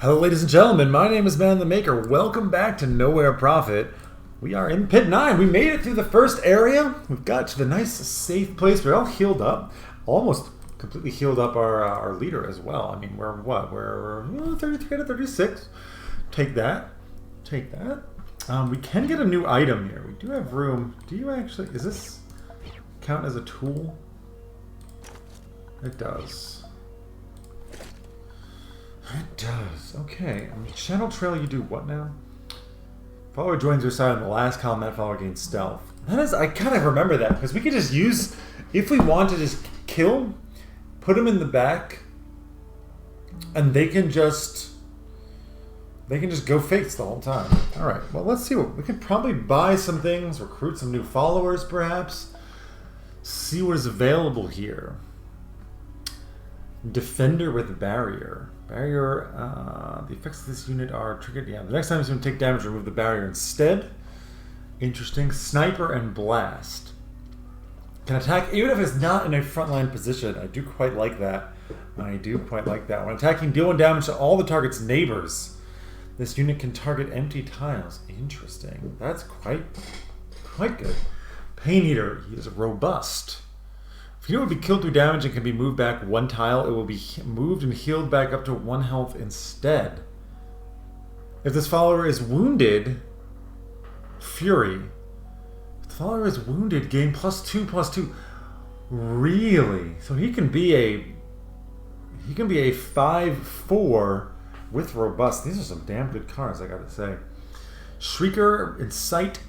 Hello, ladies and gentlemen. My name is Man the Maker. Welcome back to Nowhere Profit. We are in Pit 9. We made it through the first area. We've got to the nice, safe place. We're all healed up. Almost completely healed up our leader as well. I mean, we're what? We're 33 to 36. Take that. Take that. We can get a new item here. We do have room. Do you actually... Is this count as a tool? It does. It does. Okay. On the channel trail, you do what now? Follower joins your side on the last column. That follower gains stealth. That is, I kind of remember that because we could just use, if we want to just kill, put them in the back, and they can just go fakes the whole time. All right. Well, let's see what we could probably buy some things, recruit some new followers, perhaps. See what is available here. Defender with barrier. Barrier, the effects of this unit are triggered. Yeah, the next time it's going to take damage, remove the barrier instead. Interesting. Sniper and blast. Can attack even if it's not in a frontline position. I do quite like that. I do quite like that. When attacking, deal 1 damage to all the target's neighbors. This unit can target empty tiles. Interesting. That's quite good. Pain Eater. He is robust. If you would be killed through damage and can be moved back 1 tile, it will be moved and healed back up to 1 health instead. If this follower is wounded, Fury. If the follower is wounded, gain +2/+2. Really? So he can be a 5/4 with robust. These are some damn good cards, I gotta say. Shrieker, Incite.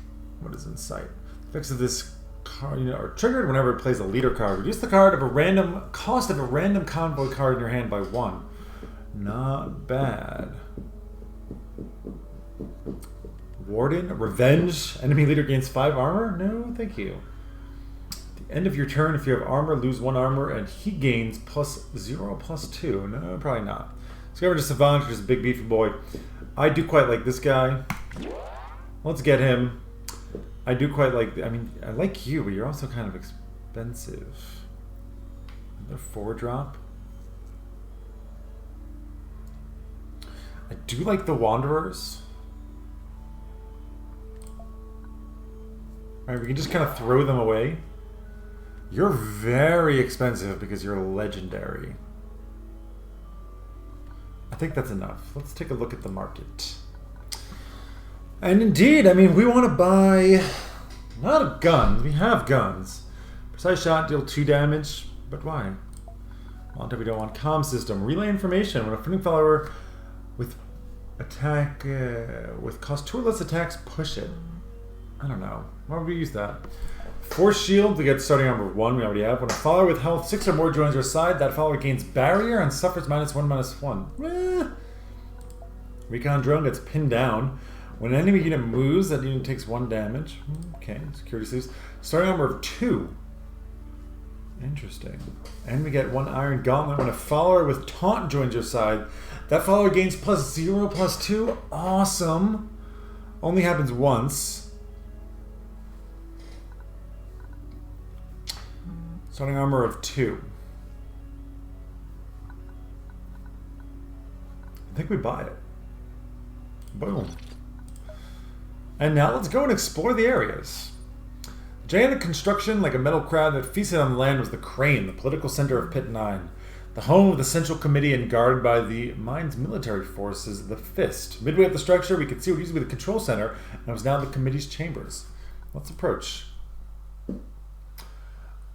What is Incite? Effects of this card are triggered whenever it plays a leader card. Reduce the cost of a random convoy card in your hand by 1. Not bad. Warden, Revenge. Enemy leader gains 5 armor? No, thank you. At the end of your turn, if you have armor, lose 1 armor, and he gains +0/+2. No, probably not. Discover the Savant, just a big beefy boy. I do quite like this guy. Let's get him. I do quite like... I mean, I like you, but you're also kind of expensive. Another 4-drop. I do like the Wanderers. Alright, we can just kind of throw them away. You're very expensive because you're legendary. I think that's enough. Let's take a look at the market. And indeed, I mean, we want to buy a lot of guns. We have guns. Precise shot, deal 2 damage. But why? Want we don't want comm system. Relay information. When a friendly follower with attack with cost 2 or less attacks, push it. I don't know. Why would we use that? Force shield, we get starting armor 1, we already have. When a follower with health 6 or more joins your side, that follower gains barrier and suffers -1/-1. Recon drone gets pinned down. When an enemy unit moves, that unit takes 1 damage. Okay, security sleeves. Starting armor of 2. Interesting. And we get 1 iron gauntlet. When a follower with taunt joins your side, that follower gains +0/+2. Awesome. Only happens once. Starting armor of 2. I think we buy it. Boom. And now let's go and explore the areas. Gigantic construction like a metal crab that feasted on the land was the Crane, the political center of Pit 9. The home of the Central Committee and guarded by the mine's military forces, the Fist. Midway up the structure, we could see what used to be the control center, and it was now the committee's chambers. Let's approach.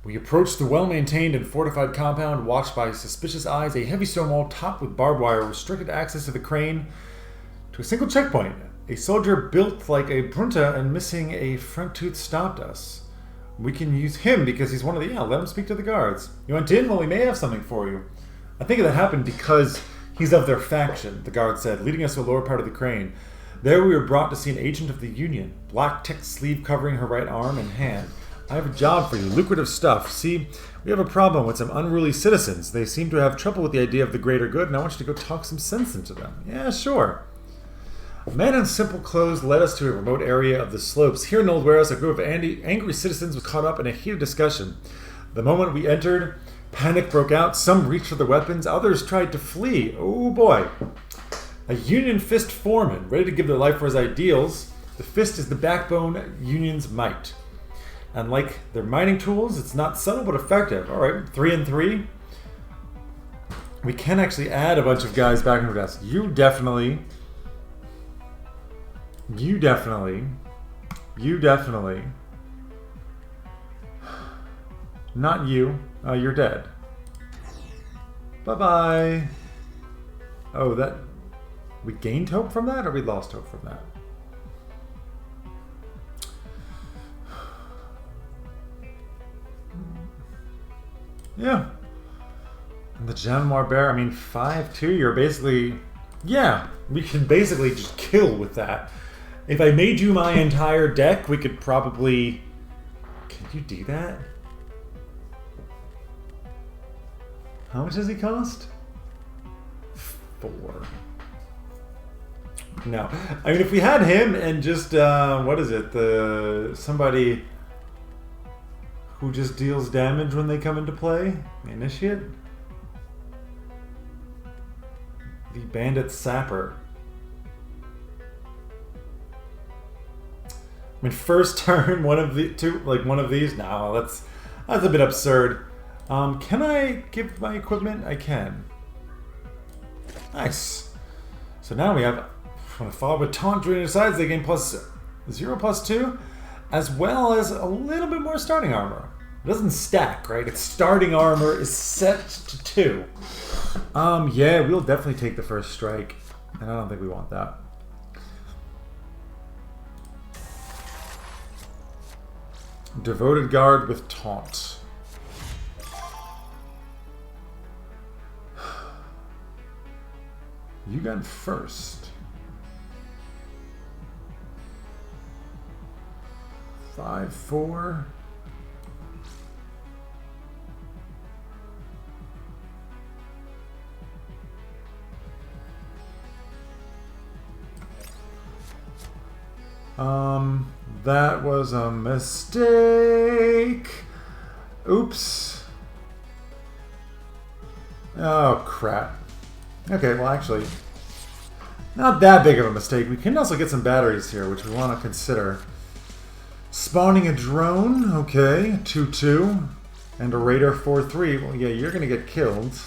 We approached the well-maintained and fortified compound, watched by suspicious eyes. A heavy stone wall topped with barbed wire restricted access to the Crane to a single checkpoint. A soldier built like a Brunta and missing a front tooth stopped us. We can use him because he's one of the... Yeah, let him speak to the guards. You went in? Well, we may have something for you. I think that happened because he's of their faction, the guard said, leading us to the lower part of the Crane. There we were brought to see an agent of the Union, black tick sleeve covering her right arm and hand. I have a job for you, lucrative stuff. See, we have a problem with some unruly citizens. They seem to have trouble with the idea of the greater good, and I want you to go talk some sense into them. Yeah, sure. A man in simple clothes led us to a remote area of the slopes. Here in Old Warehouse, a group of angry citizens was caught up in a heated discussion. The moment we entered, panic broke out. Some reached for their weapons. Others tried to flee. Oh boy. A Union Fist foreman, ready to give their life for his ideals. The fist is the backbone, Union's might. And like their mining tools, it's not subtle but effective. All right, 3 and 3. We can actually add a bunch of guys back into us. You definitely. Not you. You're dead. Bye-bye. Oh, that... We gained hope from that, or we lost hope from that? Yeah. And the Jammar Bear, I mean, 5-2, you're basically... Yeah, we can basically just kill with that. If I made you my entire deck, we could probably... Can you do that? How much does he cost? 4. No. I mean, if we had him and just, what is it? Somebody who just deals damage when they come into play? The Initiate? The Bandit Sapper. I mean, first turn, one of the two, like one of these? No, that's a bit absurd. Can I give my equipment? I can. Nice. So now we have, when a follower with taunt during their sides, they gain +0/+2, as well as a little bit more starting armor. It doesn't stack, right? Its starting armor is set to 2. Yeah, we'll definitely take the first strike, and I don't think we want that. Devoted Guard with taunt. You got first. 5-4. That was a mistake. Oops. Oh, crap. Okay, well, actually, not that big of a mistake. We can also get some batteries here, which we want to consider. Spawning a drone, okay, 2-2, and a raider 4-3. Well, yeah, you're going to get killed.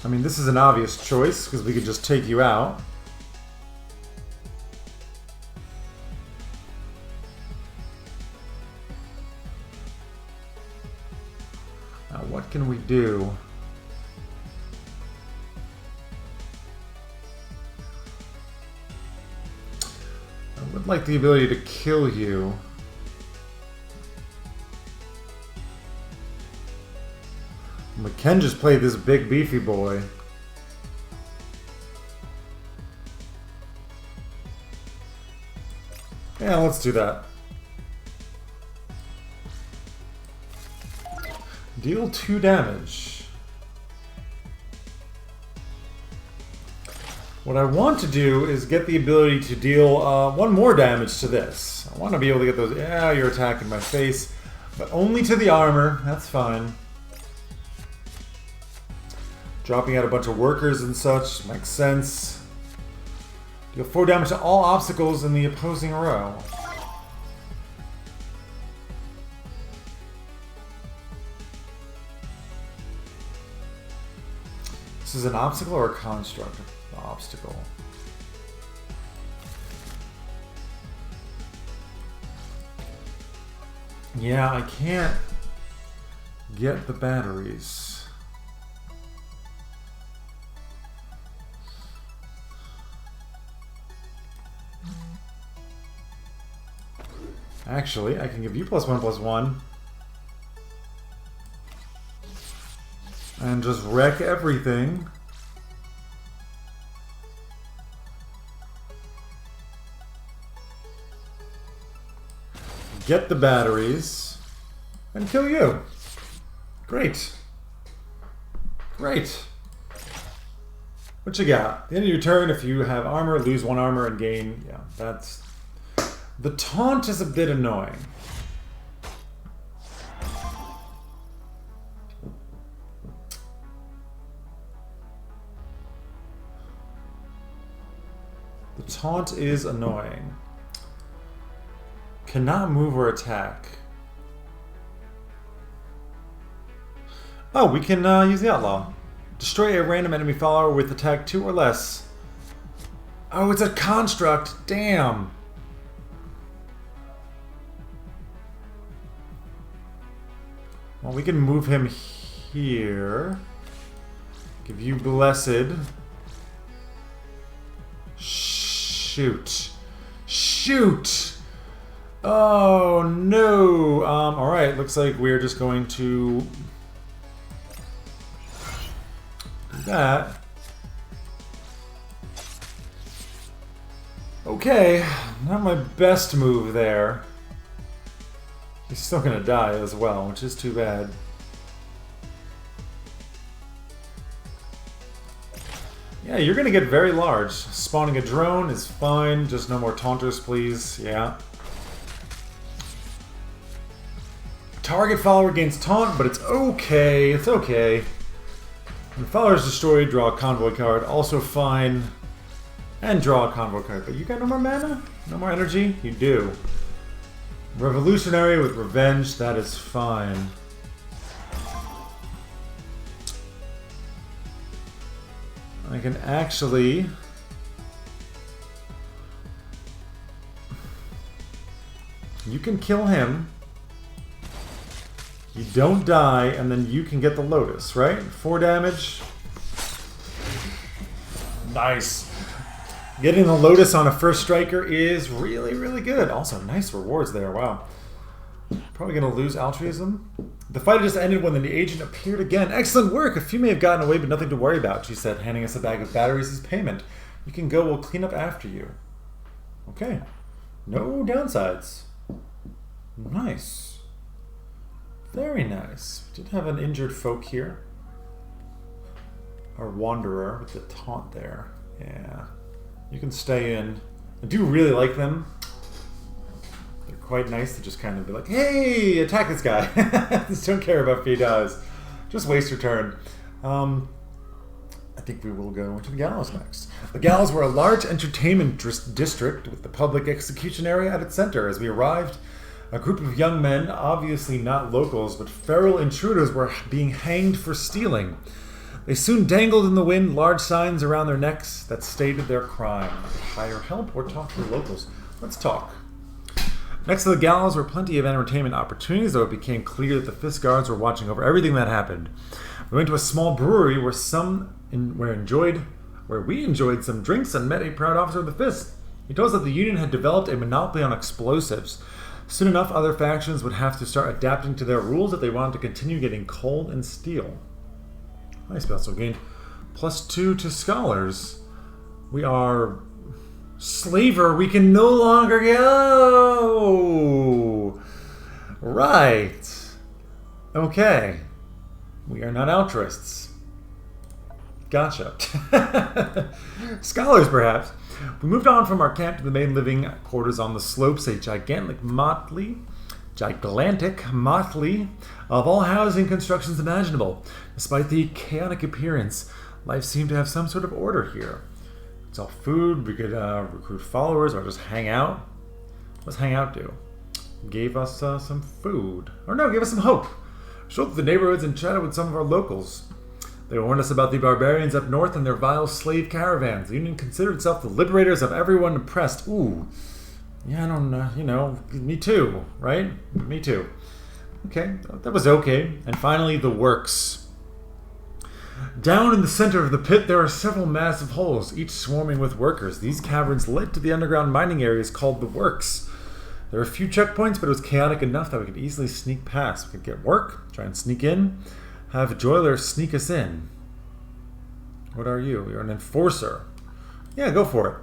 I mean, this is an obvious choice, because we could just take you out. Now, what can we do? I would like the ability to kill you. We can just play this big beefy boy. Yeah, let's do that. Deal 2 damage. What I want to do is get the ability to deal 1 more damage to this. I want to be able to get those... Yeah, you're attacking my face. But only to the armor. That's fine. Dropping out a bunch of workers and such makes sense. Deal 4 damage to all obstacles in the opposing row. This is an obstacle or a construct? Obstacle. Yeah, I can't get the batteries. Actually, I can give you +1/+1. And just wreck everything. Get the batteries. And kill you. Great. Great. What you got? At the end of your turn, if you have armor, lose 1 armor and gain... Yeah, that's... The taunt is a bit annoying. Taunt is annoying. Cannot move or attack. Oh, we can use the outlaw. Destroy a random enemy follower with attack 2 or less. Oh, it's a construct. Damn. Well, we can move him here. Give you blessed. Shoot. Shoot! Oh, no. Alright, looks like we're just going to... that. Okay, not my best move there. He's still gonna die as well, which is too bad. Yeah, you're gonna get very large. Spawning a drone is fine, just no more taunters, please. Yeah. Target follower gains taunt, but it's okay. It's okay. When the follower is destroyed, draw a convoy card. Also fine. And draw a convoy card. But you got no more mana? No more energy? You do. Revolutionary with revenge. That is fine. I can actually... you can kill him. You don't die, and then you can get the Lotus, right? 4 damage. Nice. Getting the Lotus on a first striker is really, really good. Also, nice rewards there. Wow. Probably going to lose altruism. The fight just ended when the agent appeared again. Excellent work. A few may have gotten away, but nothing to worry about, she said, handing us a bag of batteries as payment. You can go. We'll clean up after you. Okay. No downsides. Nice. Very nice. We did have an injured folk here. Our wanderer with the taunt there. Yeah. You can stay in. I do really like them. They're quite nice to just kind of be like, hey, attack this guy. Just don't care about if he dies. Just waste your turn. I think we will go into the gallows next. The gallows were a large entertainment district with the public execution area at its center. As we arrived, a group of young men, obviously not locals, but feral intruders, were being hanged for stealing. They soon dangled in the wind large signs around their necks that stated their crime. Hire help or talk to the locals. Let's talk. Next to the gallows were plenty of entertainment opportunities, though it became clear that the Fist Guards were watching over everything that happened. We went to a small brewery where we enjoyed some drinks and met a proud officer of the Fist. He told us that the Union had developed a monopoly on explosives. Soon enough, other factions would have to start adapting to their rules if they wanted to continue getting coal and steel. Nice. We also gained +2 to scholars. We are slaver. We can no longer go. Right. Okay. We are not altruists. Gotcha. Scholars, perhaps. We moved on from our camp to the main living quarters on the slopes, a gigantic motley of all housing constructions imaginable. Despite the chaotic appearance, life seemed to have some sort of order here. It's all food. We could recruit followers or just hang out. What's hang out do? Gave us some food. Or no, gave us some hope. Showed through the neighborhoods and chatted with some of our locals. They warned us about the barbarians up north and their vile slave caravans. The Union considered itself the liberators of everyone oppressed. Ooh. Yeah, I don't know, me too, right? Me too. Okay, that was okay. And finally, the works. Down in the center of the pit, there are several massive holes, each swarming with workers. These caverns led to the underground mining areas called the works. There were a few checkpoints, but it was chaotic enough that we could easily sneak past. We could get work, try and sneak in, have Joiler sneak us in. What are you? You're an enforcer. Yeah, go for it.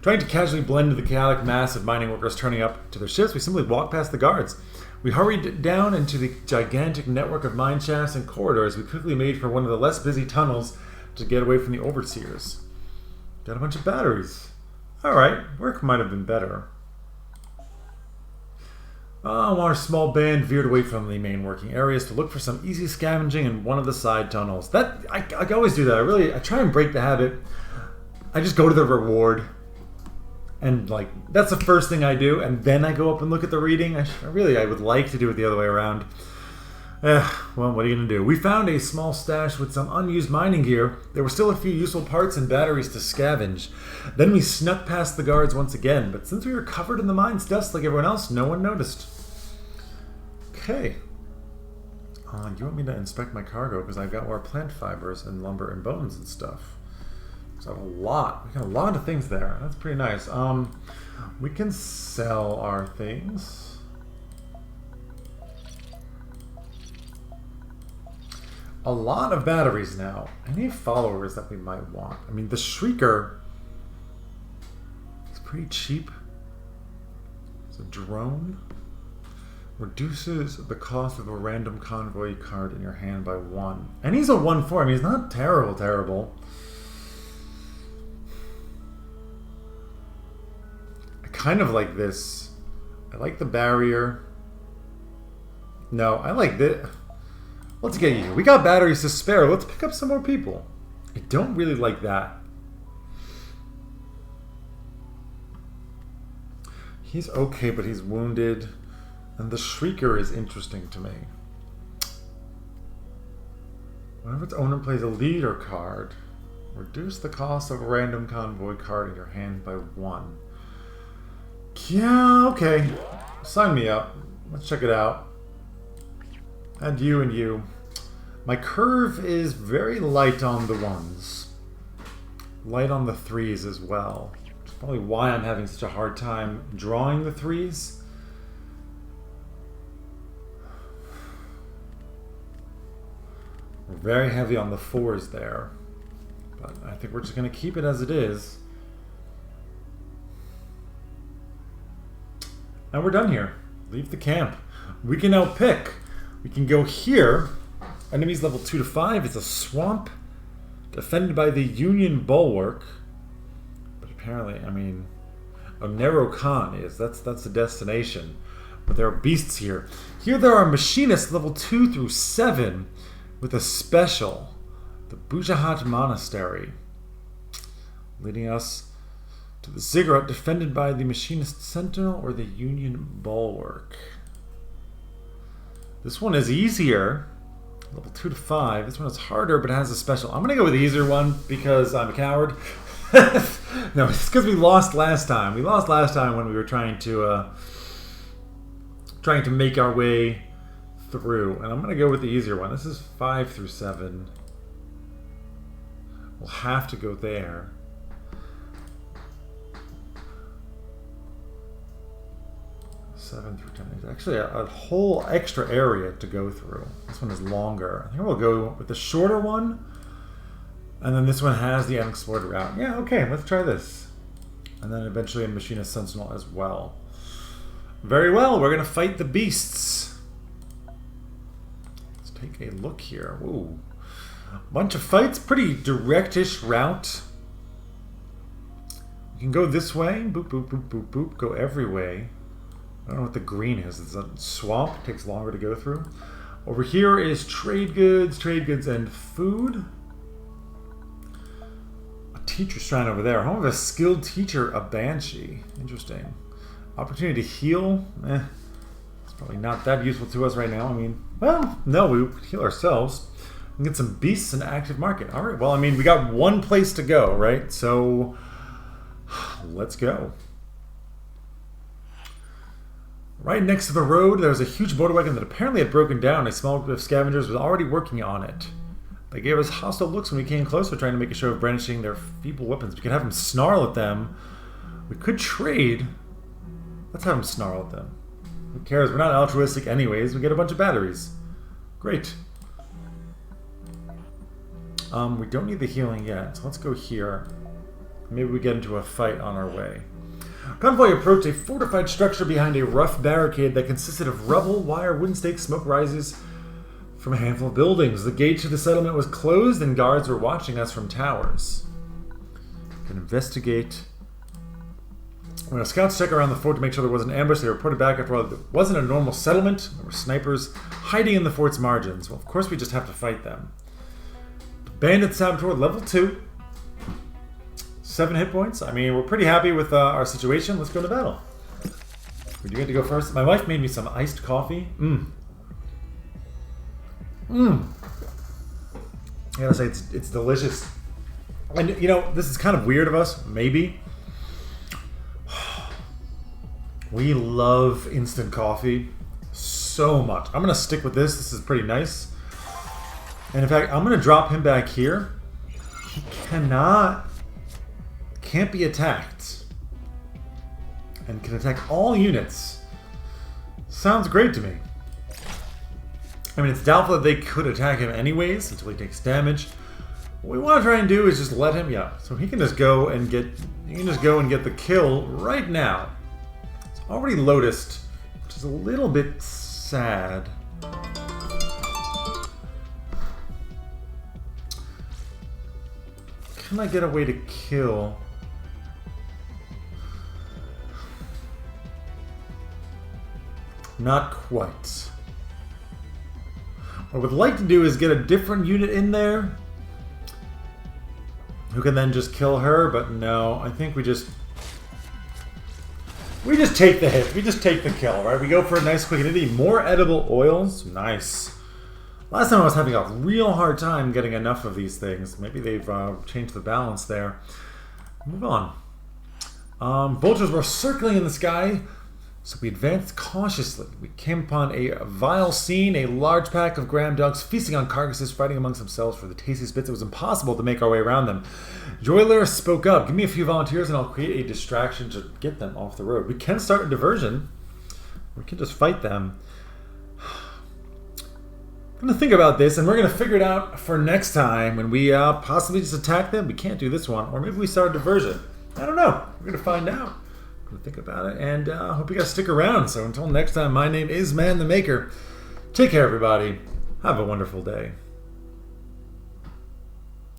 Trying to casually blend into the chaotic mass of mining workers turning up to their shifts, we simply walked past the guards. We hurried down into the gigantic network of mine shafts and corridors. We quickly made for one of the less busy tunnels to get away from the overseers. Got a bunch of batteries. Alright, work might have been better. Our small band veered away from the main working areas to look for some easy scavenging in one of the side tunnels. I always do that. I try and break the habit. I just go to the reward. And like that's the first thing I do, and then I go up and look at the reading. I would like to do it the other way around. Well, what are you going to do? We found a small stash with some unused mining gear. There were still a few useful parts and batteries to scavenge. Then we snuck past the guards once again, but since we were covered in the mine's dust like everyone else, no one noticed. Okay. You want me to inspect my cargo because I've got more plant fibers and lumber and bones and stuff. So I have a lot. We got a lot of things there. That's pretty nice. We can sell our things. A lot of batteries now. Any followers that we might want? I mean, the Shrieker is pretty cheap. It's a drone. Reduces the cost of a random convoy card in your hand by 1. And he's a 1/4. I mean, he's not terrible. I kind of like this. I like the barrier. No, I like this. Let's get you. We got batteries to spare. Let's pick up some more people. I don't really like that. He's okay, but he's wounded. And the Shrieker is interesting to me. Whenever its owner plays a leader card, reduce the cost of a random convoy card in your hand by 1. Yeah, okay. Sign me up. Let's check it out. And you. My curve is very light on the 1s. Light on the 3s as well. Which is probably why I'm having such a hard time drawing the 3s. We're very heavy on the 4s there. But I think we're just going to keep it as it is. And we're done here. Leave the camp. We can now pick. We can go here. Enemies level 2 to 5. It's a swamp defended by the Union Bulwark. But apparently, I mean, Onero Khan is. That's the destination. But there are beasts here. Here there are machinists level 2 through 7 with a special. The Bujahat Monastery. Leading us to the Ziggurat defended by the Machinist Sentinel or the Union Bulwark. This one is easier. Level 2 to 5. This one is harder, but it has a special. I'm going to go with the easier one because I'm a coward. No, it's because we lost last time. We lost last time when we were trying to make our way through. And I'm going to go with the easier one. This is 5 through 7. We'll have to go there. 7 through 10. There's actually a whole extra area to go through. This one is longer. I think we'll go with the shorter one. And then this one has the unexplored route. Yeah, okay, let's try this. And then eventually a Machinist Sentinel as well. Very well, we're going to fight the beasts. Let's take a look here. Ooh. Bunch of fights. Pretty direct-ish route. You can go this way. Boop, boop, boop, boop, boop. Go every way. I don't know what the green is. It's a swamp. It takes longer to go through. Over here is trade goods, and food. A teacher shrine over there. Home of a skilled teacher, a banshee. Interesting. Opportunity to heal. It's probably not that useful to us right now. I mean, well, no, we could heal ourselves. We can get some beasts in active market. All right. Well, I mean, we got one place to go, right? So let's go. Right next to the road, there was a huge motor wagon that apparently had broken down. A small group of scavengers was already working on it. They gave us hostile looks when we came closer, trying to make a show of brandishing their feeble weapons. We could have them snarl at them. We could trade. Let's have them snarl at them. Who cares? We're not altruistic anyways. We get a bunch of batteries. Great. We don't need the healing yet, so let's go here. Maybe we get into a fight on our way. Convoy approached a fortified structure behind a rough barricade that consisted of rubble, wire, wooden stakes. Smoke rises from a handful of buildings. The gate to the settlement was closed and guards were watching us from towers. We can investigate. When our scouts check around the fort to make sure there wasn't an ambush, they reported back after all, it wasn't a normal settlement. There were snipers hiding in the fort's margins. Well, of course we just have to fight them. Bandit Saboteur, level 2. 7 hit points. I mean, we're pretty happy with our situation. Let's go to battle. Would you get to go first? My wife made me some iced coffee. I gotta say, it's delicious. And you know, this is kind of weird of us, maybe. We love instant coffee so much. I'm gonna stick with this. This is pretty nice. And in fact, I'm gonna drop him back here. He can't be attacked. And can attack all units. Sounds great to me. I mean, it's doubtful that they could attack him anyways until he takes damage. What we want to try and do is just let him, so he can just go and get the kill right now. It's already Lotused, which is a little bit sad. Can I get a way to kill? Not quite. What I would like to do is get a different unit in there who can then just kill her, but no, I think we just take the hit. We just take the kill, right? We go for a nice quick and easy. More edible oils. Nice. Last time I was having a real hard time getting enough of these things. Maybe they've changed the balance there. Move on. Vultures were circling in the sky, so we advanced cautiously. We came upon a vile scene, a large pack of gram dogs feasting on carcasses, fighting amongst themselves for the tastiest bits. It was impossible to make our way around them. Joyler spoke up. Give me a few volunteers and I'll create a distraction to get them off the road. We can start a diversion. We can just fight them. I'm going to think about this and we're going to figure it out for next time when we possibly just attack them. We can't do this one. Or maybe we start a diversion. I don't know. We're going to find out. Think about it, and I hope you guys stick around. So until next time, my name is Man the Maker. Take care, everybody. Have a wonderful day.